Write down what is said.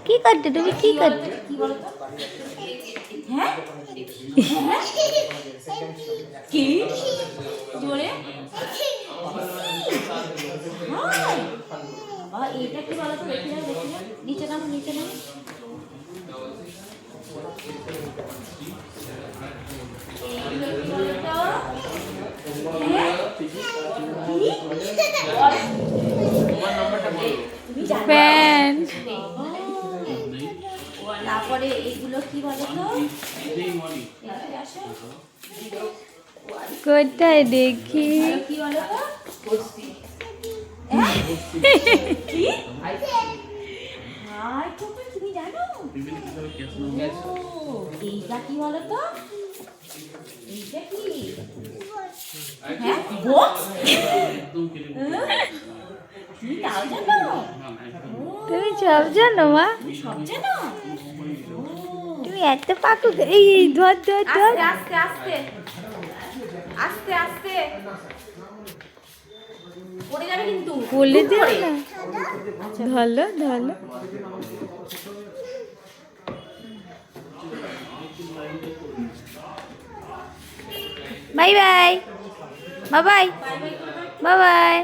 কি করতে তুমি কি করতে? হ্যাঁ কি জোরে বাবা এটা কি বলো তো? দেখি না নিচে নামো প্যান্ট তারপরে এগুলো কি বলো তো? কোথায় দেখি? কি বলো তো? তুমি জানো এইটা কি বলো তো? এইটা কি? হ্যাঁ বক্স? তুমি তাও জানো? তুমি সব জানো মা? সব জানো? তুমি এত পাকু এই ধর ধর ধর। আস্তে আস্তে আস্তে আস্তে পড়ে যাবে কিন্তু। বলে দিও না। ধরলো ধরলো। Bye bye bye bye bye bye.